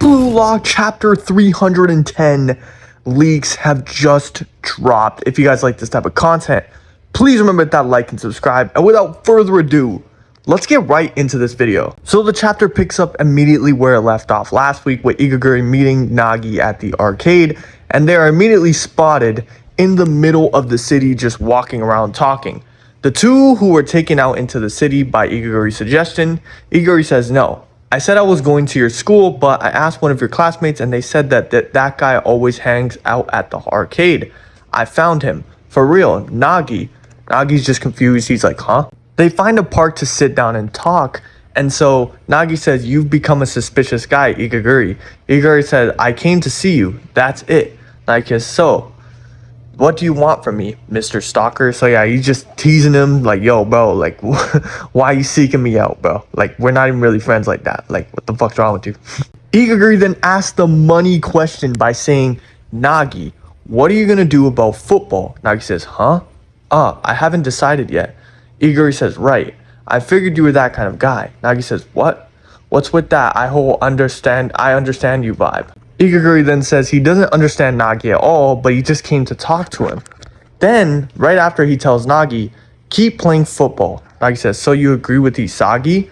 Blue Lock Chapter 310 leaks have just dropped. If you guys like this type of content, please remember to hit that like and subscribe. And without further ado, let's get right into this video. So the chapter picks up immediately where it left off last week with Igaguri meeting Nagi at the arcade, and they are immediately spotted in the middle of the city just walking around talking. The two who were taken out into the city by Igaguri's suggestion, Igaguri says, "No, I said I was going to your school, but I asked one of your classmates and they said that guy always hangs out at the arcade. I found him. For real, Nagi." Nagi's just confused. He's like, huh? They find a park to sit down and talk. And so Nagi says, "You've become a suspicious guy, Igaguri." Igaguri said, "I came to see you. That's it." Nagi says, "So, what do you want from me, Mr. Stalker?" So yeah, he's just teasing him like, "Yo, bro, like, why are you seeking me out, bro? Like, we're not even really friends like that. Like, what the fuck's wrong with you?" Igaguri then asked the money question by saying, "Nagi, what are you gonna do about football?" Nagi says, "Huh? I haven't decided yet." Igaguri says, "Right. I figured you were that kind of guy." Nagi says, "What? What's with that I understand you vibe?" Igaguri then says he doesn't understand Nagi at all, but he just came to talk to him. Then, right after he tells Nagi, "Keep playing football." Nagi says, "So you agree with Isagi?"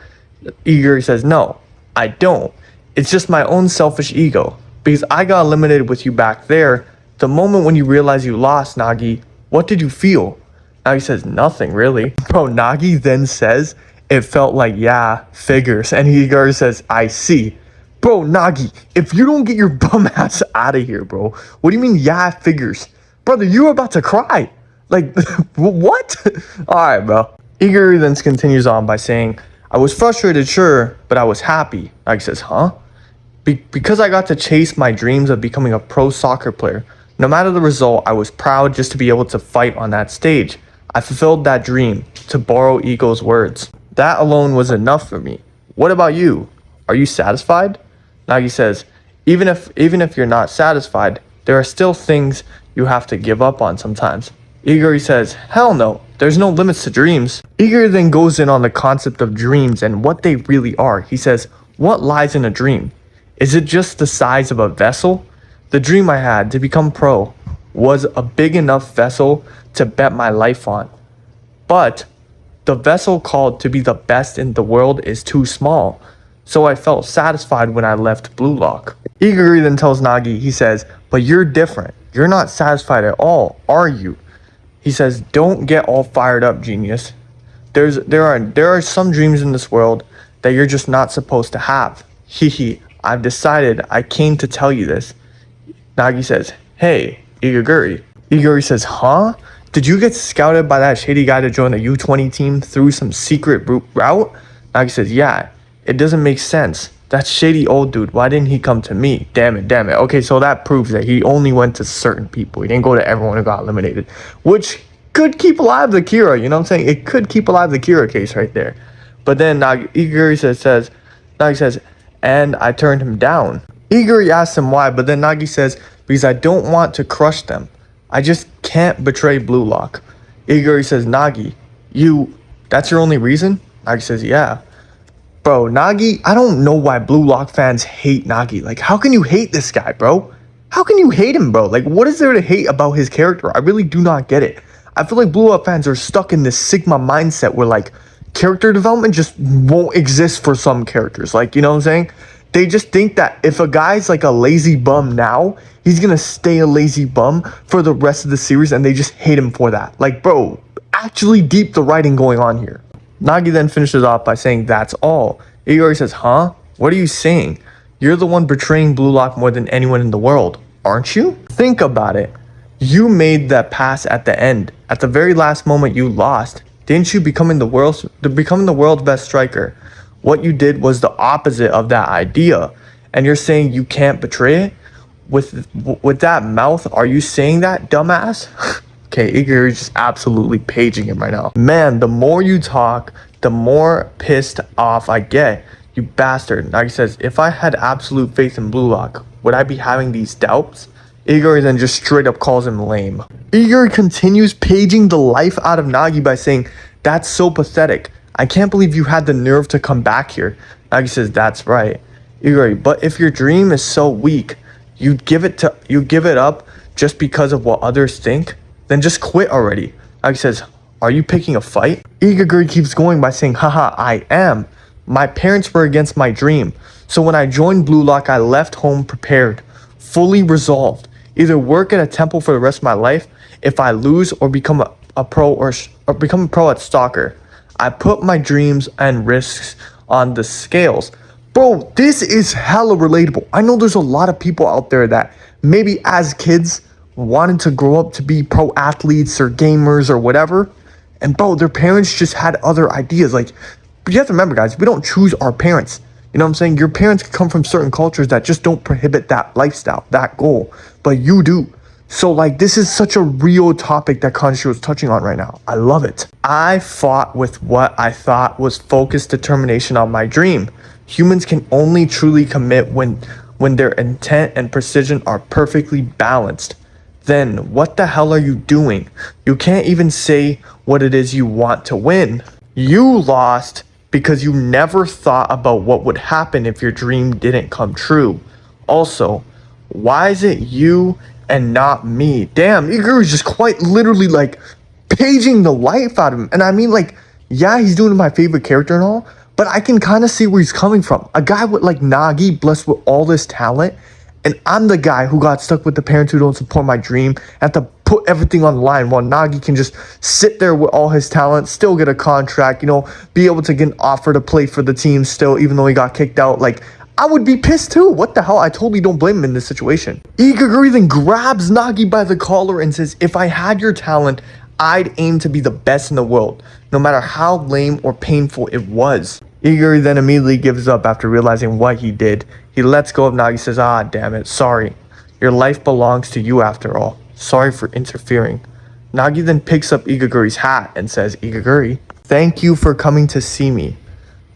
Igaguri says, "No, I don't. It's just my own selfish ego. Because I got eliminated with you back there. The moment when you realized you lost, Nagi, what did you feel?" Nagi says, "Nothing, really." Bro, Nagi then says, "It felt like, yeah, figures." And Igaguri says, "I see." Bro, Nagi, if you don't get your bum ass out of here, bro. What do you mean, yeah, figures? Brother, you were about to cry. Like, what? Alright, bro. Igaguri then continues on by saying, "I was frustrated, sure, but I was happy." Nagi says, "Huh?" Because I got to chase my dreams of becoming a pro soccer player. No matter the result, I was proud just to be able to fight on that stage. I fulfilled that dream, to borrow Ego's words. That alone was enough for me. What about you? Are you satisfied?" Nagi says, even if you're not satisfied, there are still things you have to give up on sometimes." Igaguri says, "Hell no, there's no limits to dreams." Igaguri then goes in on the concept of dreams and what they really are. He says, "What lies in a dream? Is it just the size of a vessel? The dream I had to become pro was a big enough vessel to bet my life on. But the vessel called to be the best in the world is too small. So I felt satisfied when I left Blue Lock." Igaguri then tells Nagi, he says, "But you're different. You're not satisfied at all, are you?" He says, "Don't get all fired up, genius. There are some dreams in this world that you're just not supposed to have. Hehe, I've decided. I came to tell you this." Nagi says, "Hey, Igaguri." Igaguri says, "Huh? Did you get scouted by that shady guy to join the U20 team through some secret route?" Nagi says, "Yeah, it doesn't make sense. That shady old dude, why didn't he come to me? Damn it. Okay, so that proves that he only went to certain people. He didn't go to everyone who got eliminated, which could keep alive the Kira, you know what I'm saying? It could keep alive the Kira case right there." But then Igaguri says, Nagi says, "And I turned him down." Igaguri asks him why, but then Nagi says, "Because I don't want to crush them. I just can't betray Blue Lock." Igaguri says, "Nagi, that's your only reason?" Nagi says, "Yeah." Bro, Nagi, I don't know why Blue Lock fans hate Nagi. Like, how can you hate this guy, bro? How can you hate him, bro? Like, what is there to hate about his character? I really do not get it. I feel like Blue Lock fans are stuck in this Sigma mindset where, like, character development just won't exist for some characters. Like, you know what I'm saying? They just think that if a guy's like a lazy bum now, he's gonna stay a lazy bum for the rest of the series, and they just hate him for that. Like, bro, actually deep the writing going on here. Nagi then finishes off by saying, "That's all." Igaguri says, "Huh? What are you saying? You're the one betraying Blue Lock more than anyone in the world, aren't you? Think about it. You made that pass at the end. At the very last moment you lost. Didn't you becoming the world's best striker? What you did was the opposite of that idea. And you're saying you can't betray it? With that mouth, are you saying that, dumbass?" Okay, Igaguri is just absolutely paging him right now. "Man, the more you talk, the more pissed off I get. You bastard." Nagi says, "If I had absolute faith in Blue Lock, would I be having these doubts?" Igaguri then just straight up calls him lame. Igaguri continues paging the life out of Nagi by saying, "That's so pathetic. I can't believe you had the nerve to come back here." Nagi says, "That's right." Igaguri, but if your dream is so weak, you give it up just because of what others think, then just quit already. Nagi says, are you picking a fight? Igaguri keeps going by saying, haha, I am. My parents were against my dream. So when I joined Bluelock, I left home prepared, fully resolved. Either work at a temple for the rest of my life if I lose, or become a pro or become a pro at soccer. I put my dreams and risks on the scales. Bro, this is hella relatable. I know there's a lot of people out there that maybe as kids wanted to grow up to be pro athletes or gamers or whatever. And bro, their parents just had other ideas. Like, but you have to remember, guys, we don't choose our parents. You know what I'm saying? Your parents come from certain cultures that just don't prohibit that lifestyle, that goal, but you do. So like, this is such a real topic that Kanshi was touching on right now. I love it. I fought with what I thought was focused determination on my dream. Humans can only truly commit when their intent and precision are perfectly balanced. Then what the hell are you doing? You can't even say what it is you want to win. You lost because you never thought about what would happen if your dream didn't come true. Also, why is it you and not me? Damn, Igaguri is just quite literally like paging the life out of him. And I mean, like, yeah, he's doing my favorite character and all, but I can kind of see where he's coming from. A guy with like Nagi, blessed with all this talent, and I'm the guy who got stuck with the parents who don't support my dream, have to put everything on the line, while Nagi can just sit there with all his talent, still get a contract, you know, be able to get an offer to play for the team still, even though he got kicked out. Like, I would be pissed too. What the hell? I totally don't blame him in this situation. Igaguri then grabs Nagi by the collar and says, if I had your talent, I'd aim to be the best in the world, no matter how lame or painful it was. Igaguri then immediately gives up after realizing what he did. He lets go of Nagi, says, ah, damn it, sorry. Your life belongs to you after all. Sorry for interfering. Nagi then picks up Igaguri's hat and says, Igaguri, thank you for coming to see me.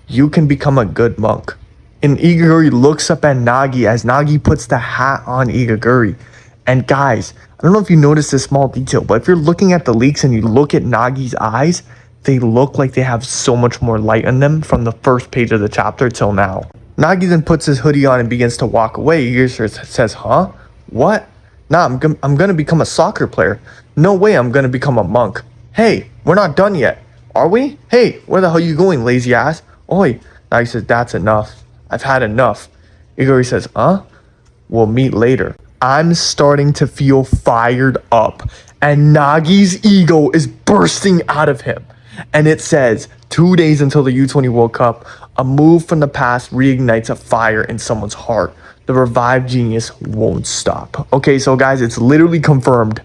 You can become a good monk. And Igaguri looks up at Nagi as Nagi puts the hat on Igaguri. And guys, I don't know if you noticed this small detail, but if you're looking at the leaks and you look at Nagi's eyes, they look like they have so much more light in them from the first page of the chapter till now. Nagi then puts his hoodie on and begins to walk away. Igaguri says, huh? What? Nah, I'm gonna become a soccer player. No way I'm gonna become a monk. Hey, we're not done yet. Are we? Hey, where the hell are you going, lazy ass? Oi. Nagi says, that's enough. I've had enough. Igaguri says, huh? We'll meet later. I'm starting to feel fired up, and Nagi's ego is bursting out of him. And it says, 2 days until the U20 World Cup, a move from the past reignites a fire in someone's heart. The revived genius won't stop. Okay, so guys, it's literally confirmed.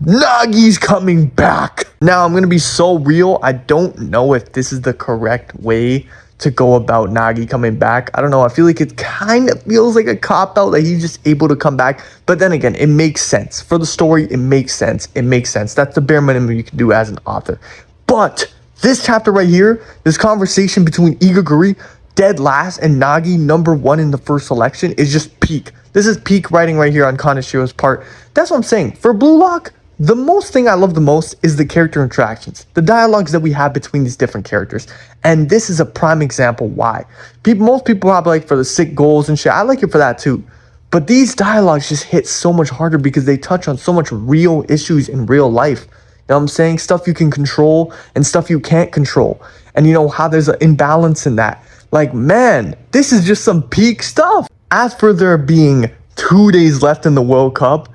Nagi's coming back. Now, I'm going to be so real. I don't know if this is the correct way to go about Nagi coming back. I don't know. I feel like it kind of feels like a cop-out that he's just able to come back. But then again, it makes sense. For the story, it makes sense. It makes sense. That's the bare minimum you can do as an author. But this chapter right here, this conversation between Igaguri, dead last, and Nagi, number 1 in the first selection, is just peak. This is peak writing right here on Kanashiro's part. That's what I'm saying. For Bluelock, the most thing I love the most is the character interactions, the dialogues that we have between these different characters. And this is a prime example why. Most people probably like for the sick goals and shit. I like it for that too. But these dialogues just hit so much harder because they touch on so much real issues in real life. You know what I'm saying? Stuff you can control and stuff you can't control. And you know how there's an imbalance in that. Like, man, this is just some peak stuff. As for there being 2 days left in the World Cup,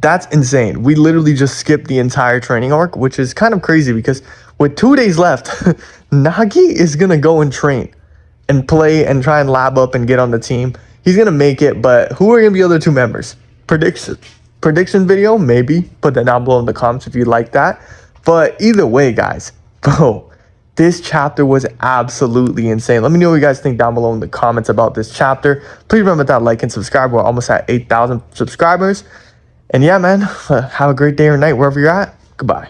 that's insane. We literally just skipped the entire training arc, which is kind of crazy because with 2 days left, Nagi is going to go and train and play and try and lab up and get on the team. He's going to make it, but who are going to be the other 2 members? Prediction video? Maybe. Put that down below in the comments if you like that. But either way, guys, bro, this chapter was absolutely insane. Let me know what you guys think down below in the comments about this chapter. Please remember that like and subscribe. We're almost at 8,000 subscribers. And yeah, man, have a great day or night wherever you're at. Goodbye.